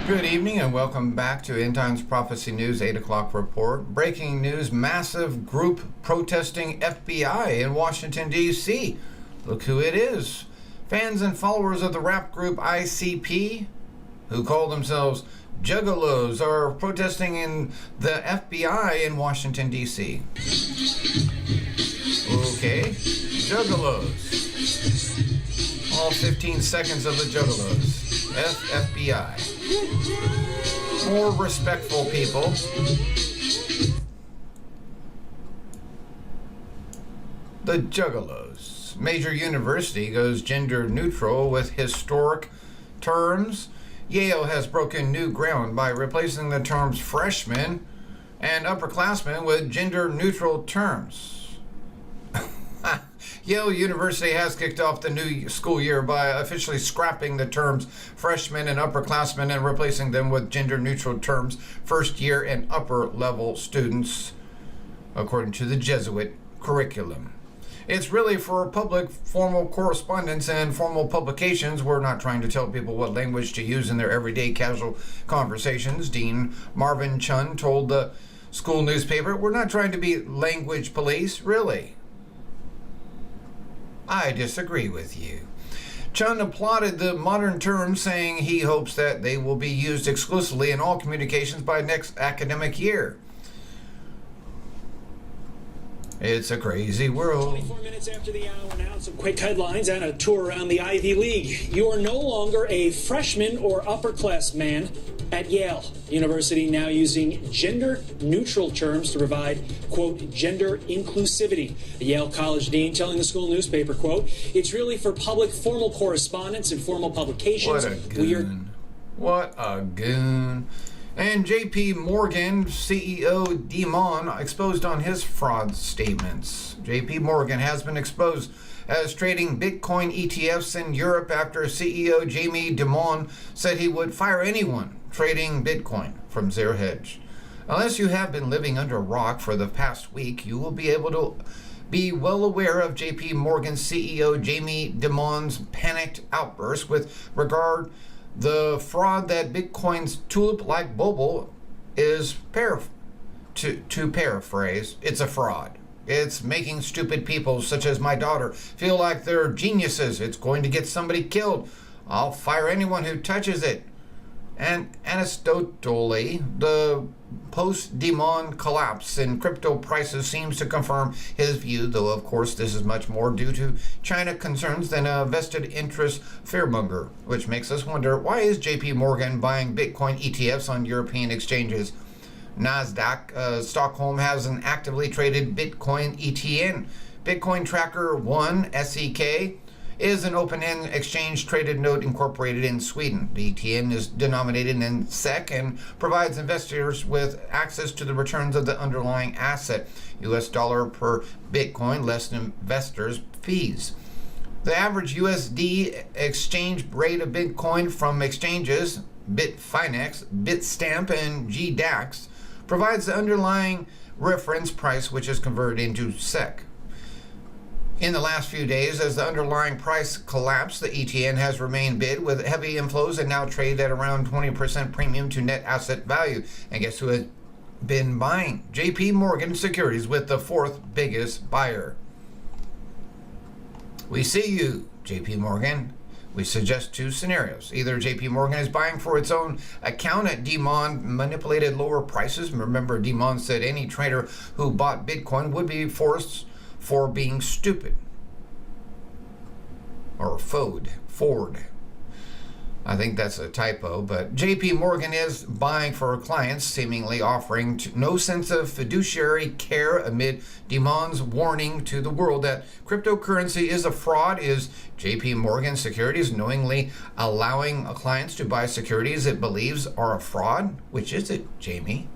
Good evening and welcome back to End Times Prophecy News 8 o'clock report. Breaking news, massive group protesting FBI in Washington, D.C. Look who it is. Fans and followers of the rap group ICP, who call themselves Juggalos, are protesting in the FBI in Washington, D.C. Okay, Juggalos. All 15 seconds of the Juggalos. FBI. More respectful people. The Juggalos. Major university goes gender neutral with historic terms. Yale has broken new ground by replacing the terms freshmen and upperclassmen with gender neutral terms. Yale University has kicked off the new school year by officially scrapping the terms freshmen and upperclassmen and replacing them with gender-neutral terms first year and upper-level students, according to the Jesuit curriculum. It's really for public formal correspondence and formal publications. We're not trying to tell people what language to use in their everyday casual conversations, Dean Marvin Chun told the school newspaper. We're not trying to be language police, really. I disagree with you. Chun applauded the modern terms, saying he hopes that they will be used exclusively in all communications by next academic year. It's a crazy world. 24 minutes after the hour now, some quick headlines and a tour around the Ivy League. You are no longer a freshman or upperclassman at Yale University, now using gender-neutral terms to provide, quote, gender inclusivity. The Yale College dean telling the school newspaper, quote, it's really for public formal correspondence and formal publications. What a goon. What a goon. And J.P. Morgan CEO Dimon exposed on his fraud statements. J.P. Morgan has been exposed as trading Bitcoin ETFs in Europe after CEO Jamie Dimon said he would fire anyone trading Bitcoin from Zero Hedge. Unless you have been living under a rock for the past week, you will be able to be well aware of J.P. Morgan CEO Jamie Dimon's panicked outburst with regard the fraud that Bitcoin's tulip-like bubble is to paraphrase, it's a fraud. It's making stupid people such as my daughter feel like they're geniuses. It's going to get somebody killed. I'll fire anyone who touches it. And anecdotally, the post-Dimon collapse in crypto prices seems to confirm his view, though of course this is much more due to China concerns than a vested interest fearmonger, which makes us wonder, why is JP Morgan buying Bitcoin ETFs on European exchanges? Nasdaq Stockholm has an actively traded Bitcoin ETN. Bitcoin Tracker 1 SEK is an open-end exchange-traded note incorporated in Sweden. The ETN is denominated in SEK and provides investors with access to the returns of the underlying asset, US dollar per Bitcoin, less than investors' fees. The average USD exchange rate of Bitcoin from exchanges, Bitfinex, Bitstamp, and GDAX, provides the underlying reference price, which is converted into SEK. In the last few days, as the underlying price collapsed, the ETN has remained bid with heavy inflows and now traded at around 20% premium to net asset value. And guess who has been buying? JP Morgan Securities with the fourth biggest buyer. We see you, JP Morgan. We suggest two scenarios. Either JP Morgan is buying for its own account at Dimon manipulated lower prices. Remember, Dimon said any trader who bought Bitcoin would be forced for being stupid. Or Ford. I think that's a typo, but JP Morgan is buying for clients, seemingly offering no sense of fiduciary care amid Dimon's warning to the world that cryptocurrency is a fraud. Is JP Morgan Securities knowingly allowing clients to buy securities it believes are a fraud? Which is it, Jamie?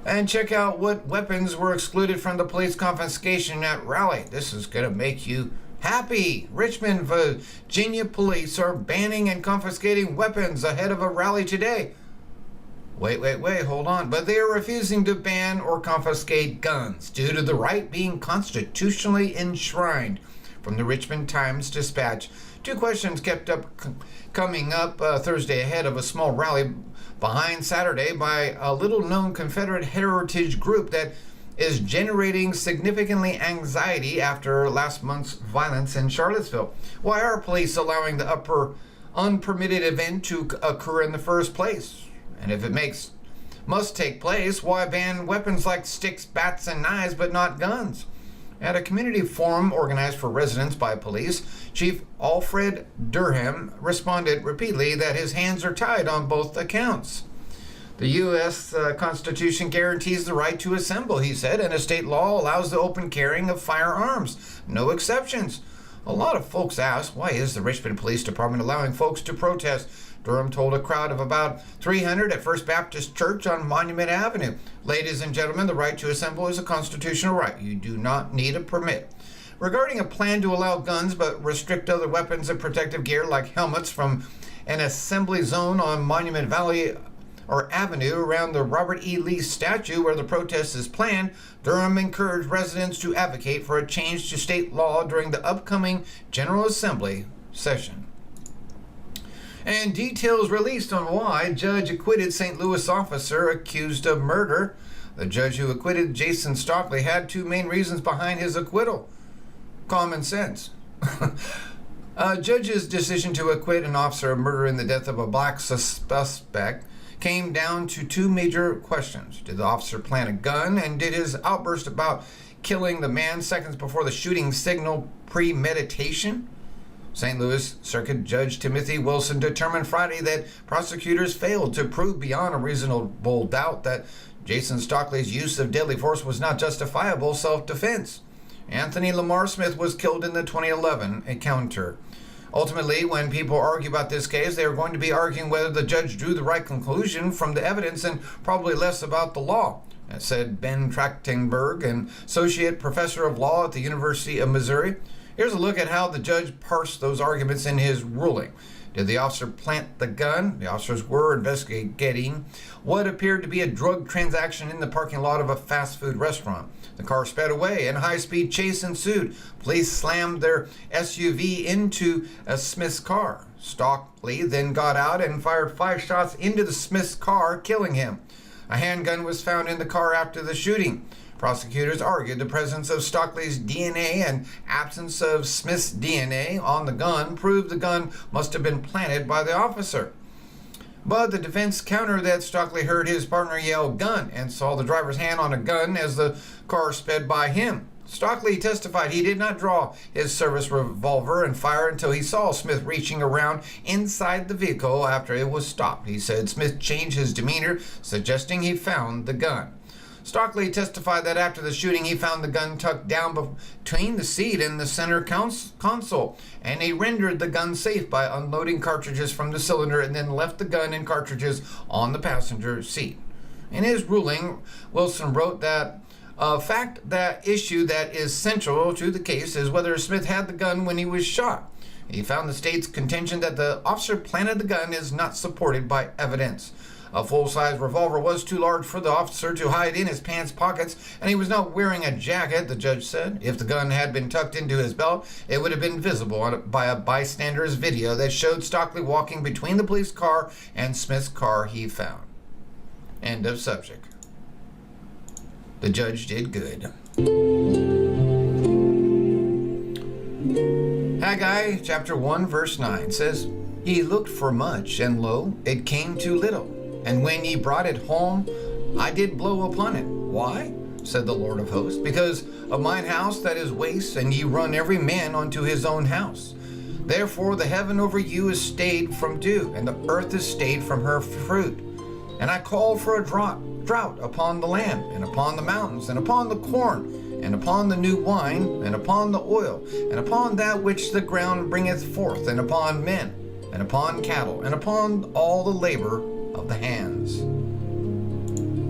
And check out what weapons were excluded from the police confiscation at rally. This is going to make you happy. Richmond, Virginia police are banning and confiscating weapons ahead of a rally today. Wait, hold on. But they are refusing to ban or confiscate guns due to the right being constitutionally enshrined. From the Richmond Times Dispatch, Two questions kept coming up Thursday ahead of a small rally behind Saturday by a little-known Confederate heritage group that is generating significantly anxiety after last month's violence in Charlottesville. Why are police allowing the unpermitted event to occur in the first place? And if it must take place, why ban weapons like sticks, bats, and knives, but not guns? At a community forum organized for residents by police, Chief Alfred Durham responded repeatedly that his hands are tied on both accounts. The U.S. Constitution guarantees the right to assemble, he said, and a state law allows the open carrying of firearms. No exceptions. A lot of folks ask, why is the Richmond Police Department allowing folks to protest? Durham told a crowd of about 300 at First Baptist Church on Monument Avenue. Ladies and gentlemen, the right to assemble is a constitutional right. You do not need a permit. Regarding a plan to allow guns but restrict other weapons and protective gear like helmets from an assembly zone on Monument Valley or Avenue around the Robert E. Lee statue where the protest is planned, Durham encouraged residents to advocate for a change to state law during the upcoming General Assembly session. And details released on why judge acquitted St. Louis officer accused of murder. The judge who acquitted Jason Stockley had two main reasons behind his acquittal. Common sense. A judge's decision to acquit an officer of murder in the death of a black suspect came down to two major questions. Did the officer plant a gun, and did his outburst about killing the man seconds before the shooting signal premeditation? St. Louis Circuit Judge Timothy Wilson determined Friday that prosecutors failed to prove beyond a reasonable doubt that Jason Stockley's use of deadly force was not justifiable self-defense. Anthony Lamar Smith was killed in the 2011 encounter. Ultimately, when people argue about this case, they are going to be arguing whether the judge drew the right conclusion from the evidence and probably less about the law, said Ben Trachtenberg, an associate professor of law at the University of Missouri. Here's a look at how the judge parsed those arguments in his ruling. Did the officer plant the gun? The officers were investigating what appeared to be a drug transaction in the parking lot of a fast food restaurant. The car sped away and a high-speed chase ensued. Police slammed their SUV into a Smith's car. Stockley then got out and fired 5 shots into the Smith's car, killing him. A handgun was found in the car after the shooting. Prosecutors argued the presence of Stockley's DNA and absence of Smith's DNA on the gun proved the gun must have been planted by the officer. But the defense countered that Stockley heard his partner yell "gun" and saw the driver's hand on a gun as the car sped by him. Stockley testified he did not draw his service revolver and fire until he saw Smith reaching around inside the vehicle after it was stopped. He said Smith changed his demeanor, suggesting he found the gun. Stockley testified that after the shooting, he found the gun tucked down between the seat and the center console, and he rendered the gun safe by unloading cartridges from the cylinder and then left the gun and cartridges on the passenger seat. In his ruling, Wilson wrote that a fact that issue that is central to the case is whether Smith had the gun when he was shot. He found the state's contention that the officer planted the gun is not supported by evidence. A full-size revolver was too large for the officer to hide in his pants pockets, and he was not wearing a jacket, the judge said. If the gun had been tucked into his belt, it would have been visible by a bystander's video that showed Stockley walking between the police car and Smith's car he found. End of subject. The judge did good. Haggai chapter 1 verse 9 says, Ye looked for much, and lo, it came to little. And when ye brought it home, I did blow upon it. Why? Said the Lord of hosts. Because of mine house that is waste, and ye run every man unto his own house. Therefore the heaven over you is stayed from dew, and the earth is stayed from her fruit. And I called for a drought upon the land, and upon the mountains, and upon the corn, and upon the new wine, and upon the oil, and upon that which the ground bringeth forth, and upon men, and upon cattle, and upon all the labor of the hands.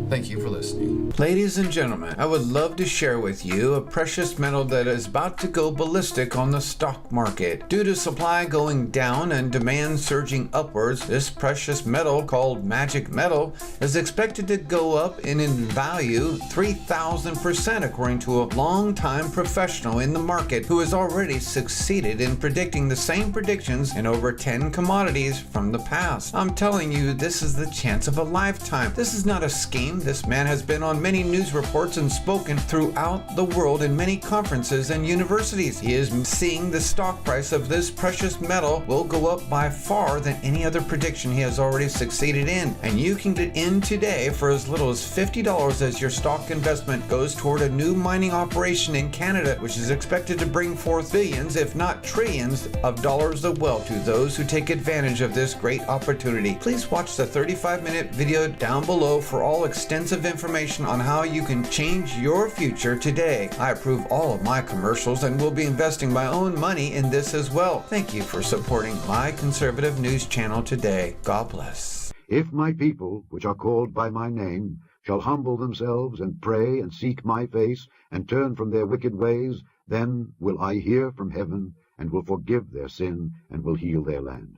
Thank you for listening. Ladies and gentlemen, I would love to share with you a precious metal that is about to go ballistic on the stock market. Due to supply going down and demand surging upwards, this precious metal, called magic metal, is expected to go up in value 3,000% according to a long-time professional in the market who has already succeeded in predicting the same predictions in over 10 commodities from the past. I'm telling you, this is the chance of a lifetime. This is not a scheme. This man has been on many news reports and spoken throughout the world in many conferences and universities. He is seeing the stock price of this precious metal will go up by far than any other prediction he has already succeeded in. And you can get in today for as little as $50 as your stock investment goes toward a new mining operation in Canada, which is expected to bring forth billions, if not trillions, of dollars of wealth to those who take advantage of this great opportunity. Please watch the 35-minute video down below for all extensive information on how you can change your future today. I approve all of my commercials and will be investing my own money in this as well. Thank you for supporting my conservative news channel today. God bless. If my people, which are called by my name, shall humble themselves and pray and seek my face and turn from their wicked ways, then will I hear from heaven and will forgive their sin and will heal their land.